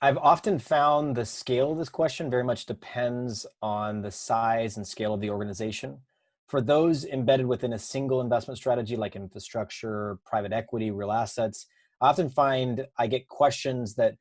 I've often found the scale of this question very much depends on the size and scale of the organization. For those embedded within a single investment strategy like infrastructure, private equity, real assets, I often find I get questions that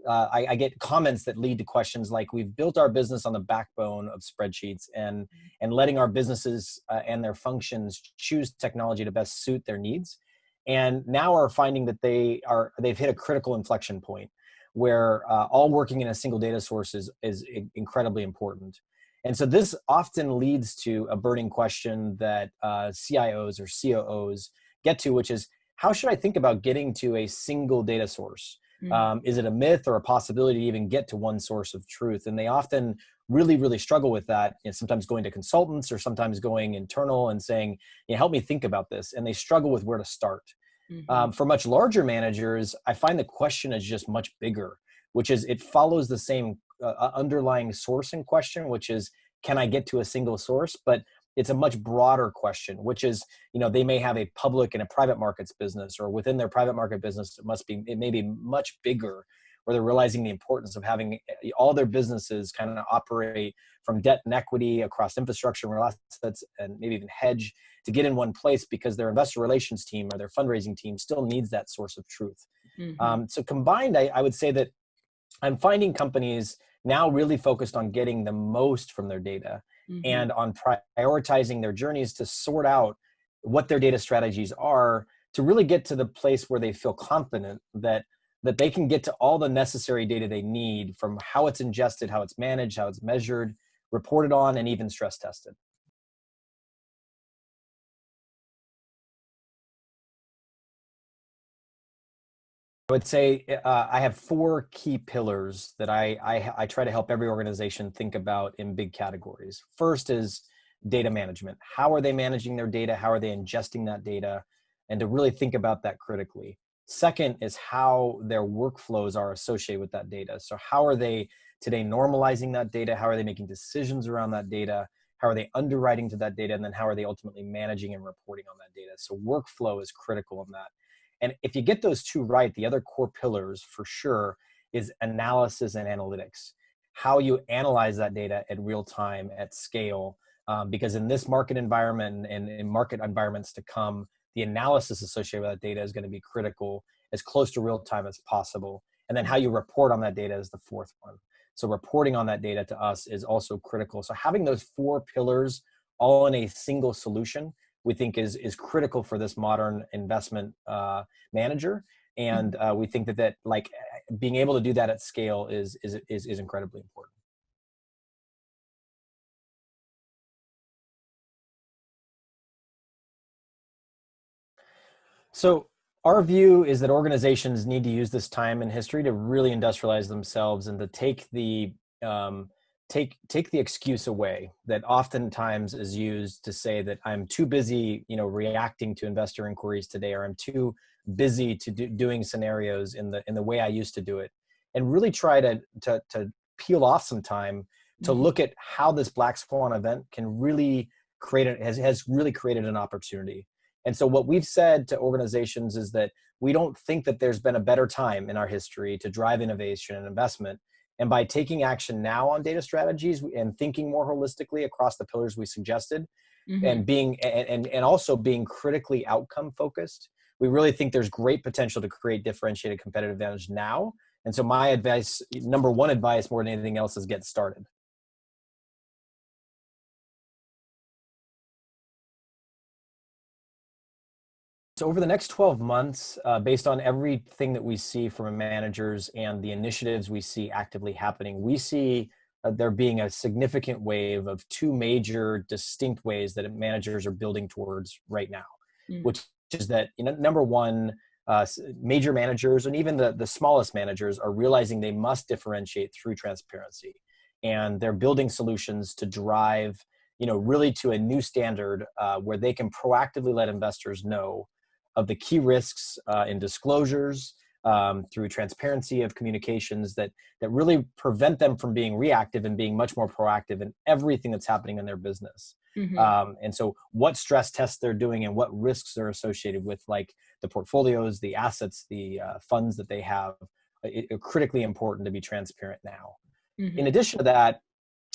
I get comments that lead to questions like, we've built our business on the backbone of spreadsheets and letting our businesses and their functions choose technology to best suit their needs. And now are finding that they've hit a critical inflection point where all working in a single data source is incredibly important. And so this often leads to a burning question that CIOs or COOs get to, which is, how should I think about getting to a single data source? Is it a myth or a possibility to even get to one source of truth? And they often really, really struggle with that, and sometimes going to consultants or sometimes going internal and saying, help me think about this. And they struggle with where to start. For much larger managers, I find the question is just much bigger, which is it follows the same underlying source in question, which is, can I get to a single source? But it's a much broader question, which is, they may have a public and a private markets business, or within their private market business, it may be much bigger, where they're realizing the importance of having all their businesses kind of operate from debt and equity across infrastructure and real assets, and maybe even hedge, to get in one place, because their investor relations team or their fundraising team still needs that source of truth. So combined, I would say that I'm finding companies now really focused on getting the most from their data and on prioritizing their journeys to sort out what their data strategies are, to really get to the place where they feel confident that they can get to all the necessary data they need, from how it's ingested, how it's managed, how it's measured, reported on, and even stress tested. I would say I have four key pillars that I try to help every organization think about in big categories. First is data management. How are they managing their data? How are they ingesting that data? And to really think about that critically. Second is how their workflows are associated with that data. So how are they today normalizing that data? How are they making decisions around that data? How are they underwriting to that data? And then how are they ultimately managing and reporting on that data? So workflow is critical in that. And if you get those two right, the other core pillars for sure is analysis and analytics. How you analyze that data at real time, at scale, because in this market environment and in market environments to come, the analysis associated with that data is going to be critical, as close to real time as possible. And then how you report on that data is the fourth one. So reporting on that data to us is also critical. So having those four pillars all in a single solution, we think is critical for this modern investment manager. And we think that like being able to do that at scale is incredibly important. So our view is that organizations need to use this time in history to really industrialize themselves, and to take the take the excuse away that oftentimes is used to say that I'm too busy, reacting to investor inquiries today, or I'm too busy to doing scenarios in the way I used to do it, and really try to peel off some time to look at how this black swan event can really has really created an opportunity. And so what we've said to organizations is that we don't think that there's been a better time in our history to drive innovation and investment. And by taking action now on data strategies and thinking more holistically across the pillars we suggested, and being and also being critically outcome focused, we really think there's great potential to create differentiated competitive advantage now. And so my advice, number one advice more than anything else, is get started. So over the next 12 months, based on everything that we see from managers and the initiatives we see actively happening, we see there being a significant wave of two major distinct ways that managers are building towards right now, which is that, number one, major managers and even the smallest managers are realizing they must differentiate through transparency. And they're building solutions to drive, really to a new standard where they can proactively let investors know of the key risks in disclosures, through transparency of communications that really prevent them from being reactive and being much more proactive in everything that's happening in their business. And so what stress tests they're doing and what risks are associated with, like, the portfolios, the assets, the funds that they have, critically important to be transparent now. In Mm-hmm. addition to that,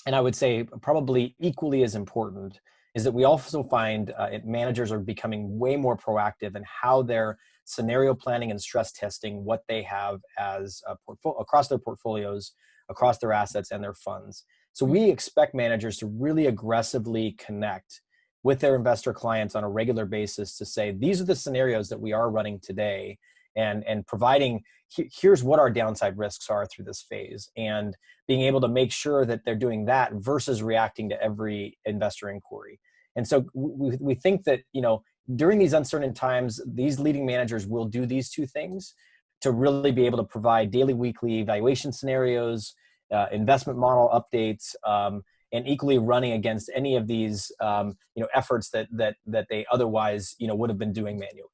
and I would say probably equally as important, is that we also find managers are becoming way more proactive in how they're scenario planning and stress testing what they have as a across their portfolios, across their assets and their funds. So we expect managers to really aggressively connect with their investor clients on a regular basis to say, these are the scenarios that we are running today, and providing, here's what our downside risks are through this phase, and being able to make sure that they're doing that versus reacting to every investor inquiry. And so we think that, during these uncertain times, these leading managers will do these two things to really be able to provide daily, weekly evaluation scenarios, investment model updates, and equally running against any of these efforts that they otherwise would have been doing manually.